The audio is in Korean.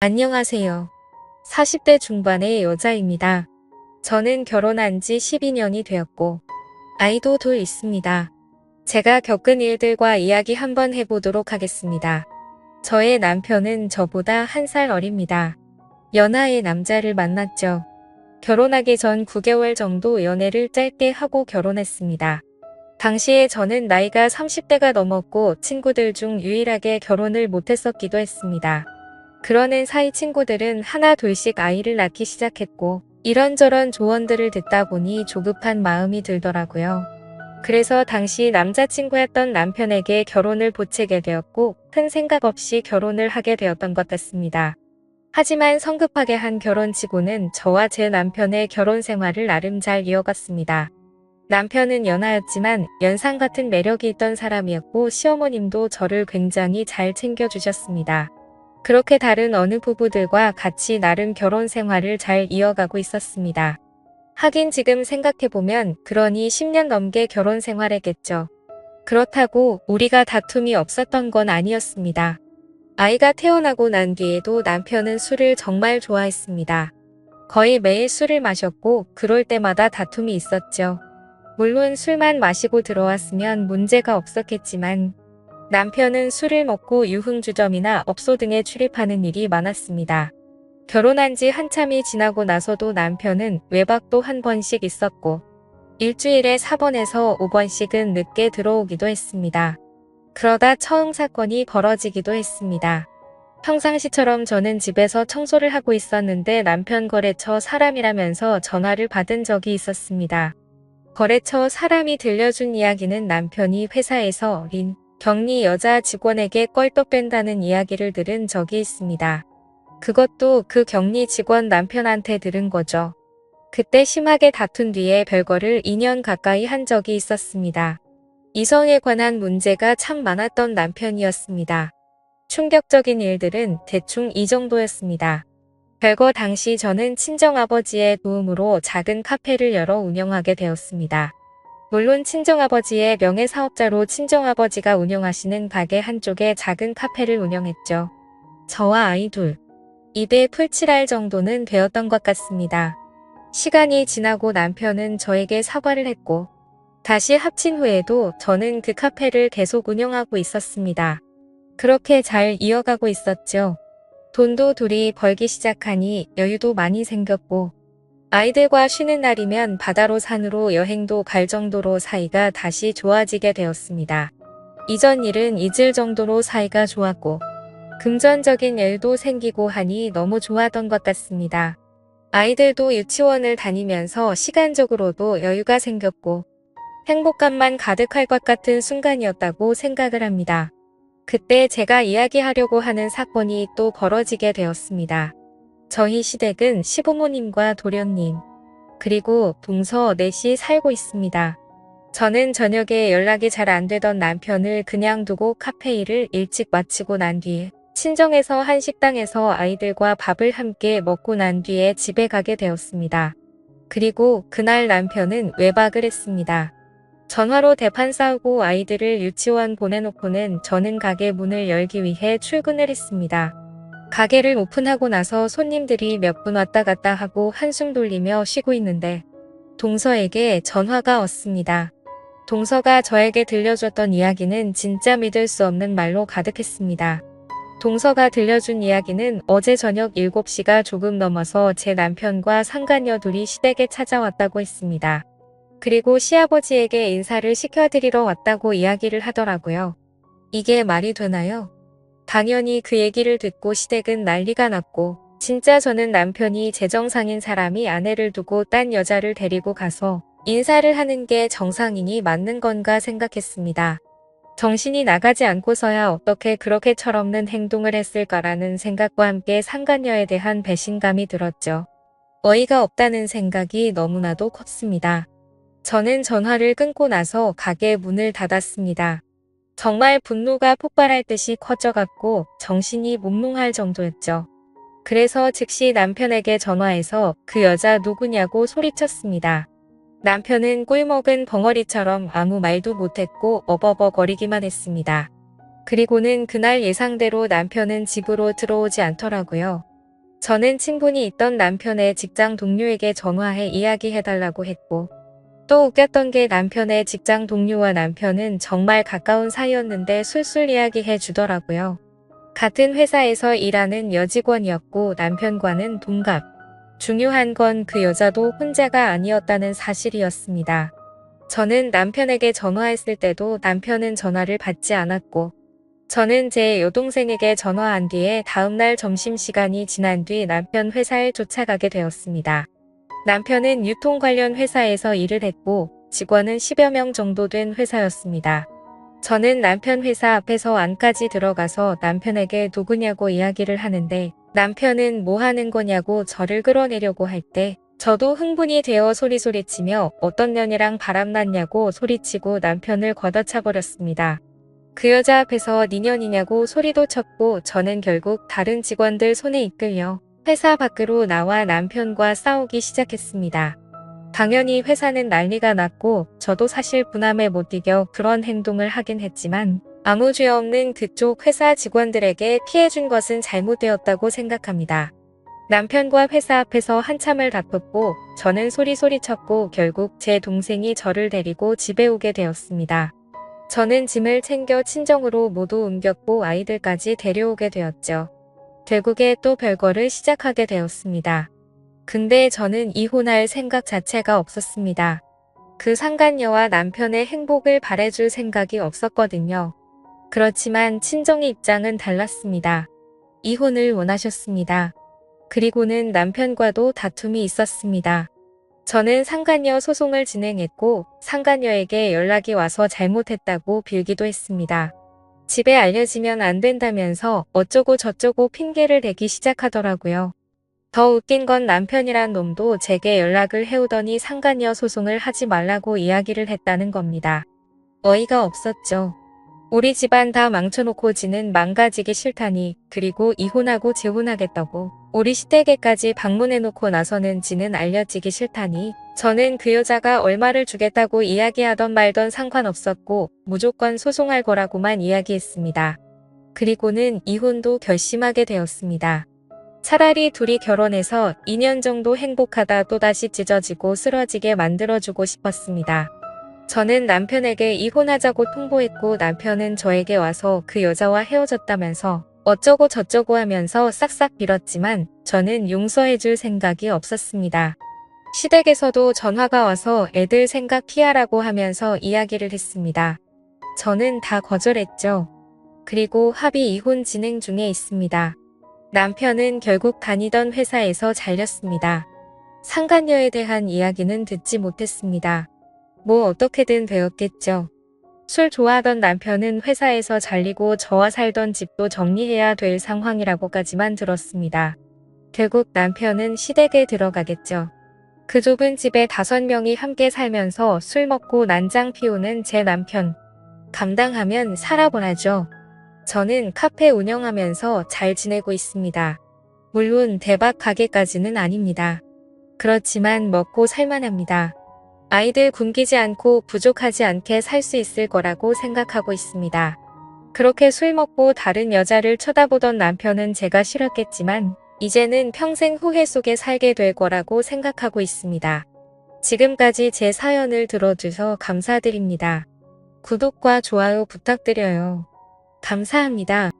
안녕하세요. 40대 중반의 여자입니다. 저는 결혼한 지 12년이 되었고, 아이도 둘 있습니다. 제가 겪은 일들과 이야기 한번 해보도록 하겠습니다. 저의 남편은 저보다 1살 어립니다. 연하의 남자를 만났죠. 결혼하기 전 9개월 정도 연애를 짧게 하고 결혼했습니다. 당시에 저는 나이가 30대가 넘었고 친구들 중 유일하게 결혼을 못했었기도 했습니다. 그러는 사이 친구들은 하나 둘씩 아이를 낳기 시작했고 이런저런 조언들을 듣다 보니 조급한 마음이 들더라고요. 그래서 당시 남자친구였던 남편에게 결혼을 보채게 되었고 큰 생각 없이 결혼을 하게 되었던 것 같습니다. 하지만 성급하게 한 결혼치고는 저와 제 남편의 결혼 생활을 나름 잘 이어갔습니다. 남편은 연하였지만 연상 같은 매력이 있던 사람이었고 시어머님도 저를 굉장히 잘 챙겨주셨습니다. 그렇게 다른 어느 부부들과 같이 나름 결혼 생활을 잘 이어가고 있었습니다. 하긴 지금 생각해보면 그러니 10년 넘게 결혼 생활했겠죠. 그렇다고 우리가 다툼이 없었던 건 아니었습니다. 아이가 태어나고 난 뒤에도 남편은 술을 정말 좋아했습니다. 거의 매일 술을 마셨고 그럴 때마다 다툼이 있었죠. 물론 술만 마시고 들어왔으면 문제가 없었겠지만 남편은 술을 먹고 유흥주점이나 업소 등에 출입하는 일이 많았습니다. 결혼한 지 한참이 지나고 나서도 남편은 외박도 한 번씩 있었고 일주일에 4번에서 5번씩은 늦게 들어오기도 했습니다. 그러다 처음 사건이 벌어지기도 했습니다. 평상시처럼 저는 집에서 청소를 하고 있었는데 남편 거래처 사람이라면서 전화를 받은 적이 있었습니다. 거래처 사람이 들려준 이야기는 남편이 회사에서 격리 여자 직원에게 껄떡 뺀다는 이야기를 들은 적이 있습니다. 그것도 그 격리 직원 남편한테 들은 거죠. 그때 심하게 다툰 뒤에 별거를 2년 가까이 한 적이 있었습니다. 이성에 관한 문제가 참 많았던 남편이었습니다. 충격적인 일들은 대충 이 정도였습니다. 별거 당시 저는 친정아버지의 도움으로 작은 카페를 열어 운영하게 되었습니다. 물론 친정아버지의 명예사업자로 친정아버지가 운영하시는 가게 한쪽에 작은 카페를 운영했죠. 저와 아이 둘, 입에 풀칠할 정도는 되었던 것 같습니다. 시간이 지나고 남편은 저에게 사과를 했고 다시 합친 후에도 저는 그 카페를 계속 운영하고 있었습니다. 그렇게 잘 이어가고 있었죠. 돈도 둘이 벌기 시작하니 여유도 많이 생겼고 아이들과 쉬는 날이면 바다로 산으로 여행도 갈 정도로 사이가 다시 좋아지게 되었습니다. 이전 일은 잊을 정도로 사이가 좋았고 금전적인 여유도 생기고 하니 너무 좋았던 것 같습니다. 아이들도 유치원을 다니면서 시간적으로도 여유가 생겼고 행복감만 가득할 것 같은 순간이었다고 생각을 합니다. 그때 제가 이야기하려고 하는 사건이 또 벌어지게 되었습니다. 저희 시댁은 시부모님과 도련님, 그리고 동서 넷이 살고 있습니다. 저는 저녁에 연락이 잘 안 되던 남편을 그냥 두고 카페 일을 일찍 마치고 난 뒤에 친정에서 한 식당에서 아이들과 밥을 함께 먹고 난 뒤에 집에 가게 되었습니다. 그리고 그날 남편은 외박을 했습니다. 전화로 대판 싸우고 아이들을 유치원 보내놓고는 저는 가게 문을 열기 위해 출근을 했습니다. 가게를 오픈하고 나서 손님들이 몇 분 왔다 갔다 하고 한숨 돌리며 쉬고 있는데 동서에게 전화가 왔습니다. 동서가 저에게 들려줬던 이야기는 진짜 믿을 수 없는 말로 가득했습니다. 동서가 들려준 이야기는 어제 저녁 7시가 조금 넘어서 제 남편과 상간녀 둘이 시댁에 찾아왔다고 했습니다. 그리고 시아버지에게 인사를 시켜드리러 왔다고 이야기를 하더라고요. 이게 말이 되나요? 당연히 그 얘기를 듣고 시댁은 난리가 났고 진짜 저는 남편이 제정상인 사람이 아내를 두고 딴 여자를 데리고 가서 인사를 하는 게 정상인이 맞는 건가 생각했습니다. 정신이 나가지 않고서야 어떻게 그렇게 철없는 행동을 했을까라는 생각과 함께 상간녀에 대한 배신감이 들었죠. 어이가 없다는 생각이 너무나도 컸습니다. 저는 전화를 끊고 나서 가게 문을 닫았습니다. 정말 분노가 폭발할 듯이 커져갔고 정신이 몽롱할 정도였죠. 그래서 즉시 남편에게 전화해서 그 여자 누구냐고 소리쳤습니다. 남편은 꿀먹은 벙어리처럼 아무 말도 못했고 어버버거리기만 했습니다. 그리고는 그날 예상대로 남편은 집으로 들어오지 않더라고요. 저는 친분이 있던 남편의 직장 동료에게 전화해 이야기해달라고 했고, 또 웃겼던 게 남편의 직장 동료와 남편은 정말 가까운 사이였는데 술술 이야기해 주더라고요. 같은 회사에서 일하는 여직원이었고 남편과는 동갑. 중요한 건 그 여자도 혼자가 아니었다는 사실이었습니다. 저는 남편에게 전화했을 때도 남편은 전화를 받지 않았고, 저는 제 여동생에게 전화한 뒤에 다음날 점심시간이 지난 뒤 남편 회사에 쫓아가게 되었습니다. 남편은 유통 관련 회사에서 일을 했고 직원은 10여 명 정도 된 회사였습니다. 저는 남편 회사 앞에서 안까지 들어가서 남편에게 누구냐고 이야기를 하는데 남편은 뭐 하는 거냐고 저를 끌어내려고 할 때 저도 흥분이 되어 소리소리치며 어떤 년이랑 바람났냐고 소리치고 남편을 걷어차버렸습니다. 그 여자 앞에서 니 년이냐고 소리도 쳤고 저는 결국 다른 직원들 손에 이끌려 회사 밖으로 나와 남편과 싸우기 시작했습니다. 당연히 회사는 난리가 났고 저도 사실 분함에 못 이겨 그런 행동을 하긴 했지만 아무 죄 없는 그쪽 회사 직원들에게 피해준 것은 잘못되었다고 생각합니다. 남편과 회사 앞에서 한참을 다퉜고 저는 소리쳤고 결국 제 동생이 저를 데리고 집에 오게 되었습니다. 저는 짐을 챙겨 친정으로 모두 옮겼고 아이들까지 데려오게 되었죠. 결국에 또 별거를 시작하게 되었습니다. 근데 저는 이혼할 생각 자체가 없었습니다. 그 상간녀와 남편의 행복을 바래줄 생각이 없었거든요. 그렇지만 친정의 입장은 달랐습니다. 이혼을 원하셨습니다. 그리고는 남편과도 다툼이 있었습니다. 저는 상간녀 소송을 진행했고 상간녀에게 연락이 와서 잘못했다고 빌기도 했습니다. 집에 알려지면 안 된다면서 어쩌고 저쩌고 핑계를 대기 시작하더라고요. 더 웃긴 건 남편이란 놈도 제게 연락을 해오더니 상간녀 소송을 하지 말라고 이야기를 했다는 겁니다. 어이가 없었죠. 우리 집안 다 망쳐놓고 지는 망가지기 싫다니, 그리고 이혼하고 재혼하겠다고 우리 시댁에까지 방문해놓고 나서는 지는 알려지기 싫다니, 저는 그 여자가 얼마를 주겠다고 이야기하던 말던 상관없었고 무조건 소송할 거라고만 이야기했습니다. 그리고는 이혼도 결심하게 되었습니다. 차라리 둘이 결혼해서 2년 정도 행복하다 또다시 찢어지고 쓰러지게 만들어주고 싶었습니다. 저는 남편에게 이혼하자고 통보했고 남편은 저에게 와서 그 여자와 헤어졌다면서 어쩌고 저쩌고 하면서 싹싹 빌었지만 저는 용서해줄 생각이 없었습니다. 시댁에서도 전화가 와서 애들 생각 피하라고 하면서 이야기를 했습니다. 저는 다 거절했죠. 그리고 합의 이혼 진행 중에 있습니다. 남편은 결국 다니던 회사에서 잘렸습니다. 상간녀에 대한 이야기는 듣지 못했습니다. 뭐 어떻게든 되었겠죠. 술 좋아하던 남편은 회사에서 잘리고 저와 살던 집도 정리해야 될 상황이라고까지만 들었습니다. 결국 남편은 시댁에 들어가겠죠. 그 좁은 집에 5명이 함께 살면서 술 먹고 난장 피우는 제 남편. 감당하면 살아보라죠. 저는 카페 운영하면서 잘 지내고 있습니다. 물론 대박 가게까지는 아닙니다. 그렇지만 먹고 살만합니다. 아이들 굶기지 않고 부족하지 않게 살 수 있을 거라고 생각하고 있습니다. 그렇게 술 먹고 다른 여자를 쳐다보던 남편은 제가 싫었겠지만 이제는 평생 후회 속에 살게 될 거라고 생각하고 있습니다. 지금까지 제 사연을 들어주셔서 감사드립니다. 구독과 좋아요 부탁드려요. 감사합니다.